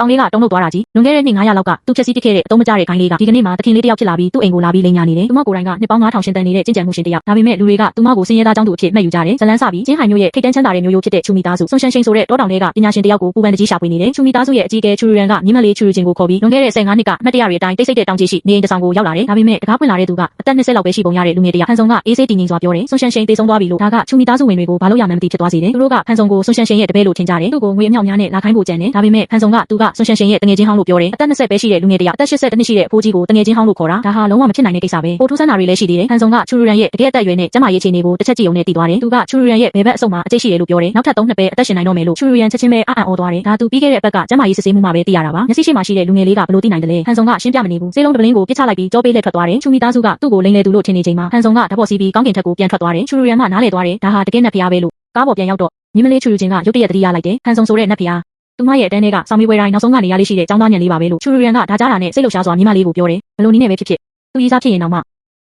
တောင်လေးကတုံးလို့သွားတာကြီးလွန်ခဲ့တဲ့နှစ်900လောက်ကသူဖြက်စီးပစ်ခဲ့တဲ့အသုံးမကျတဲ့ဂိုင်းလေးကဒီကနေ့မှတခင်လေးတယောက်ဖြစ်လာပြီးသူ့အိမ်ကိုလာပြီးလိန်ညာနေတယ်သူမကိုယ်တိုင်ကနှစ်ပေါင်း9000ရှင်တန်နေတဲ့ကျင့်ကြံမှုရှင်တယောက်ဒါပေမဲ့လူတွေကသူမကိုစင်ရဲသားကြောင့်သူအဖြစ်မှတ်ယူကြတယ်ဇလန်းစပြီးချင်းဟိုင်မျိုးရဲ့ထိတ်တန်းချမ်းသာတဲ့မျိုးရိုးဖြစ်တဲ့ချူမီသားစုဆွန်ရှန်ရှိန်ဆိုတဲ့တောတောင်တွေကပညာရှင်တယောက်ကိုပူပန်တကြီးရှာဖွေနေတယ်ချူမီသားစုရဲ့အကြီးအကဲချူရူရန်ကမြင်းမလေးချူရူချင်းကိုခေါ်ပြီးလွန်ခဲ့တဲ့15နှစ်ကအမှတ်တရတွေအတိုင်းတိတ်ဆိတ်တဲ့တောင်ကြီးရှိနေအိမ်တစ်ဆောင်ကိုရောက်လာတယ်ဒါပေမဲ့တကားပွင့်လာတဲ့သူကအသက်20လောက်ပဲရှိပုံရတဲ့လူငယ်တယောက်ဖန်ဆောင်ကအေးဆေးတည်ငြိမ်စွာပြောတယ်ဆွန်ရှန်ရှိန်တေဆုံးသွားပြီလို့ဒါကချူမီသားစုဝင်တွေကိုဘာလို့ရမှန်းမသိဖြစ်သွားစေတယ်သူတို့ကဖန်ဆောင်ကိုဆွန်ရှန်ရှိန်ရဲ့တပည့်လို့ထင်ကြတယ်သူ့ကိုငွေအမြောက်များနဲ့လာခိုင်းဖို့ကြံတယ်ဒါပေမဲ့ဖန်ဆောင်ကသူကဆွန်ရှန်ရှိန်ရဲ့တငယ်ချင်းဟောင်းလို့ပြောတယ်အသက်20ပဲရှိတဲ့လူငယ်တယောက်အသက်80နှစ်ရှိတဲ့အဖိုးကြီးကိုတငယ်ချင်းဟောင်းလို့ခေါ်တာဒါဟာလုံးဝမဖြစ်နိုင်တဲ့ကိစ္စပဲပိုထူးဆန်းတာတွေလည်းရှိသေးတယ်ဖန်ဆောင်ကချူရူရန်ရဲ့တကယ်အသက်အရွယ်နဲ့ကျမရေးအခြေအနေကိုတစ်ချက်ကြည့်ုံနဲ့တည်သွားတယ်သူကချူရူရန်ရဲ့ဘယ်ဘက်အဆုတ်မှာအကျိတ်ရှိတယ်လို့ပြောတယ်နောက်ထပ်3နှစ်ပဲအသက်ရှင်နိုင်တော့မယ်လို့ချူရူရန်ချက်ချင်းပဲအံ့ဩသွားတယ်ဒါသူပြီးခဲ့တဲ့အပတ်ကကျမရေးစစ်ဆေးမှုမှာပဲသိရတာပါမျက်စိရှိမှရှိတဲ့လူငယ်လေးကဘလို့သိနိုင်တယ်လဲဖန်ဆောင်ကရှင်းပြမနေဘူးစေးလုံးတပလင်းကိုပြစ်ချလိုက်ပြီးကြောပေးလက်ထွက်သွားတယ်ချူမီသားစုကသူ့ကိုလိန်လေသူလို့ထင်နေချိန်မှာဖန်ဆောင်ကဓာတ်ပေါ်စီးပြီးကောင်းကင်ထက်ကိုပြန်ထွက်သွားတယ်ချူရူရန်ကနားလေသွားတယ်ဒါဟာတကယ်နဲ့ဖျားပဲလို့ကားပေါ်ပြန်ရောက်တော့မြင်းမလေးချူရူချင်းကရုတ်တရက်တတိယလိုက်တယ်ဖန်ဆောင်ဆိုတဲ့နတ်ဖျားသူမရဲ့အတန်းထဲကဆောင်းမီဝဲတိုင်းနောက်ဆုံးကနေရလေးရှိတဲ့ចောင်းသားညံလေးပါပဲလို့ချူရူရန်ကဒါကြားတာနဲ့စိတ်လှုပ်ရှားစွာမြင်းမလေးကိုပြောတယ်ဘလို့နည်းနဲ့ပဲဖြစ်ဖြစ်သူရေးစားဖြစ်ရင်တော့မှ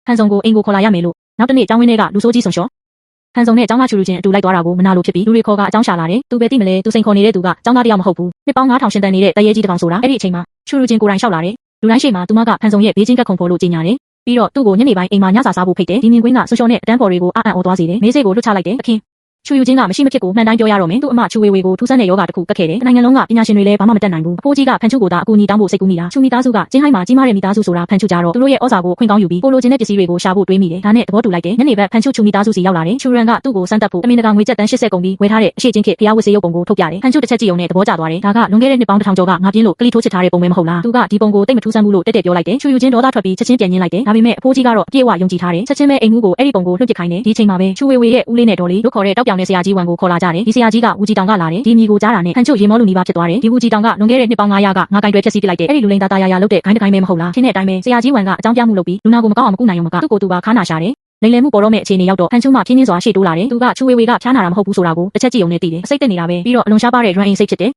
ဖန်ဆောင်ကိုအိမ်ကိုခေါ်လာရမယ်လို့နောက်တစ်နေ့ចောင်းဝင်းထဲကလူဆိုးကြီးဆုံလျှော်ဖန်ဆောင်နဲ့ចောင်းသားချူရူချင်းအတူလိုက်သွားတာကိုမနာလို့ဖြစ်ပြီးလူတွေခေါ်ကအကြောင်းရှာလာတယ်သူပဲသိမလဲသူစိန်ခေါ်နေတဲ့သူကចောင်းသားတယောက်မဟုတ်ဘူးနှစ်ပေါင်း9000ရှင်တန်နေတဲ့တရေကြီးတစ်ကောင်ဆိုတာအဲ့ဒီအချိန်မှာချူရူချင်းကိုယ်တိုင်လျှောက်လာတယ်လူတိုင်းရှိမှသူမကဖန်ဆောင်ရဲ့ဘေးချင်းကက်ခုံဖော်လို့ကြီးညာတယ်ပြီးတော့သူ့ကိုညနေပိုင်းအိမ်မှာညစာစားဖို့ဖိတ်တယ်ဒီမြင်ကွင်းကဆွန်ရှော်နဲ့အတန်းဖော်တွေကိုအံ့ဩသွားစေတယ်မေးစိတ်ကိုလွတ်ချလိုက်တယ်အခင်းချူယူချင်းကမရှိမဖြစ်ကိုမှန်တိုင်းပြောရတော့မယ်သူ့အမချူဝေဝေကိုထူးဆန်းတဲ့ယောဂတစ်ခုကတ်ခဲ့တယ်နိုင်ငံလုံးကပညာရှင်တွေလည်းဘာမှမတတ်နိုင်ဘူးအဖိုးကြီးကဖန်ချူကိုသာအကူအညီတောင်းဖို့စိတ်ကူးမိတာချူမီသားစုကချင်းဟိုင်းမှာကြီးမားတဲ့မိသားစုဆိုတာဖန်ချူကြတော့သူတို့ရဲ့ဩဇာကိုခွင့်ကောင်းယူပြီးပိုလိုချင်တဲ့ပစ္စည်းတွေကိုရှာဖို့တွေးမိတယ်ဒါနဲ့သဘောတူလိုက်တယ်ညနေဘက်ဖန်ချူချူမီသားစုစီရောက်လာတယ်ချူရန်ကသူ့ကိုစမ်းသပ်ဖို့အမင်းတကာငွေကျပ်တန်း80ကုန်ပြီးဝယ်ထားတဲ့အရှိချင်းခေတ်ဖျားဝတ်စေးရုပ်ပုံကိုထုတ်ပြတယ်ဖန်ချူတစ်ချက်ကြည့်ုံနဲ့သဘောကျသွားတယ်ဒါကလွန်ခဲ့တဲ့နှစ်ပေါင်း1000ကျော်ကငါပြင်းလို့ကလီထိုးချစ်ထားတဲ့ပုံပဲမဟုတ်လားသူကဒီပုံကိုတိတ်မထူးဆန်းဘူးလို့တက်တက်ပြောလိုက်တယ်ချူယူချင်းဒေါသထွက်ပြီးချက်ချင်းပြန်ညင်းလိုက်တယ်ဒါပေမဲ့အဖိုးကြီးကတော့အပြည့်အဝယုံကြည်ထားတယ်ချက်ချင်းပဲအိမ်မှုကိုအဲ့ဒီပုံကိုလွှတ်ပစ်ခိုင်းတယ်ဒီချိန်မှာပဲချူဝေဝေရဲ့ဦးလေးနဲ့ဒေါ်လေးတို့ခေါ်တဲ့တောက်ပြောင်တဲ့ဆရာကြီးဝန်ကိုခေါ်လာကြတယ်ဒီဆရာကြီးကဝူကြီးတောင်ကလာတယ်ဒီမိကိုကြားတာနဲ့ဖန်ချူရေမောလူနီးပါဖြစ်သွားတယ်ဒီဝူကြီးတောင်ကလွန်ခဲ့တဲ့နှစ်ပေါင်း900ကငါကင်တွယ်ဖြက်စီးပစ်လိုက်တယ်အဲ့ဒီလူလိန်သားသားရရလုပ်တဲ့ဂိုင်းတစ်ဂိုင်းပဲမဟုတ်လားခင်းတဲ့အတိုင်းပဲဆရာကြီးဝန်ကအကြောင်းပြမှုလုပ်ပြီးလူနာကိုမကောင်းအောင်မကုနိုင်အောင်မကသူ့ကိုယ်သူပါခါနာရှာတယ်လိန်လည်မှုပေါ်တော့မဲ့အခြေအနေရောက်တော့ဖန်ချူမှပြင်းပြင်းစွာရှေ့တိုးလာတယ်သူကချူဝေဝေကဖျားနာတာမဟုတ်ဘူးဆိုတာကိုတစ်ချက်ကြည့်ုံနဲ့သိတယ်အစိတ်တက်နေတာပဲပြီးတော့အလွန်ရှားပါတဲ့ရွမ်အိမ်စိတ်ဖြစ်တယ်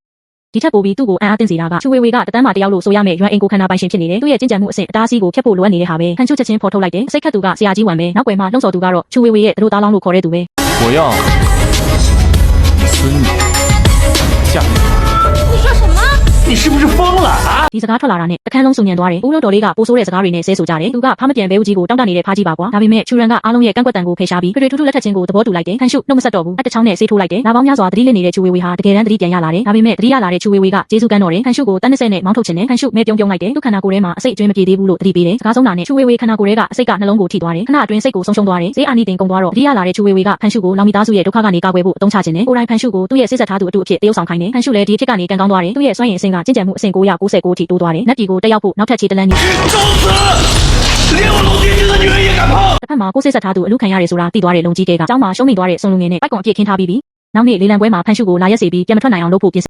ဒီထက်ပိုပြီးသူ့ကိုအံ့အားသင့်စေတာကချူဝေဝေကတတန်းမှတယောက်လို့ဆိုရမယ်ရွမ်အိမ်ကိုခန္ဓာပိုင်ရှင်ဖြစ်နေတယ်သူ့ရဲ့ကျင့်ကြံမှုအဆင့်အတားအဆီးကိုဖျက်ဖို့လိုအပ်နေတဲ့ဟာပဲဖန်ချူချက်ချင်းဖော်ထုတ်လိုက်တယ်အစိတ်ခတ်သူကဆရာကြီးဝန်ပဲနောက်ွယ်မှာလှုံ့ဆော်သူကတော့ချူဝေဝေရဲ့တို့သားလောင်းလို့ခေါ်တဲ့သူပဲ我要孙女嫁给你说什么？你是不是疯了啊？ဒီစကားထွက်လာတာနဲ့အခန်းလုံးစုံညံသွားတယ်ဦးလို့တော်လေးကပိုးဆိုးတဲ့စကားတွေနဲ့ဆဲဆိုကြတယ်သူကဖားမပြန်ဘဲဦးကြီးကိုတောင်းတနေတဲ့ဖားကြီးပါကွာဒါပေမဲ့ချူရန်ကအားလုံးရဲ့ကန့်ကွက်တန်ကိုဖယ်ရှားပြီးတွေ့ထူးထူးလက်ထက်ချင်းကိုသဘောတူလိုက်တယ်ခန့်ရှုနှုတ်မဆက်တော့ဘူးအတချောင်းနဲ့ဆေးထိုးလိုက်တယ်လာပေါင်းများစွာသတိလစ်နေတဲ့ချူဝေဝေဟာတကယ်တမ်းသတိပြန်ရလာတယ်ဒါပေမဲ့သတိရလာတဲ့ချူဝေဝေကကျေးဇူးကမ်းတော်တယ်ခန့်ရှုကိုတန်း20နဲ့မောင်းထုတ်ချင်တယ်ခန့်ရှုမဲပြုံးပြုံးလိုက်တယ်သူခန္ဓာကိုယ်ထဲမှာအစိတ်အကျွင်းမပြေသေးဘူးလို့သတိပေးတယ်စကားဆုံးတာနဲ့ချူဝေဝေခန္ဓာကိုယ်ထဲကအစိတ်ကနှလုံးကိုထိသွားတယ်ခဏအတွင်းစိတ်ကိုဆုံးရှုံးသွားတယ်ဈေးအာနီတင်ကုန်သွားတော့သတိရလာတဲ့ချူဝေဝေကခန့်ရှုကိုလောင်မီသားစုရဲ့ဒုက္ခကနေကာကွယ်ဖို့အသုံးချခြင်းနဲ့ကိုယ်တိုင်ခန့်ရှုကိုသူ့ရဲ့စိတ်ဆက်ထားသူအတူအဖြစ်တရုပ်ဆောင်ခိုင်းတယ်ခန့်ရှုလည်းဒီဖြစ်ကနေကန်ကောင်းသွားတယ်သူ့ရဲ့စွမ်းရည်အဆင့်ကကျင့်ကြံမှုအဆင့်999ထိတိုးသွားတယ်နတ်ပြည်ကိုတက်ရောက်ဖို့နောက်ထပ်ခြေတလန်းကြီး找死！连我龙爹亲的女人也敢碰！တစ်ဖက်မှာကိုစိတ်ဆက်ထားသူအလူခံရတယ်ဆိုတာသိသွားတဲ့လုံကြီးကကျောင်းမှာရှုံးမိသွားတဲ့ဆွန်လူငယ်နဲ့ပိုက်ကွန်အပြည့်ခင်းထားပြီးနောက်နေ့လေလံပွဲမှာဖန်ရှုကိုလာရက်စီပြီးပြန်မထွက်နိုင်အောင်လုပ်ဖို့ပြင်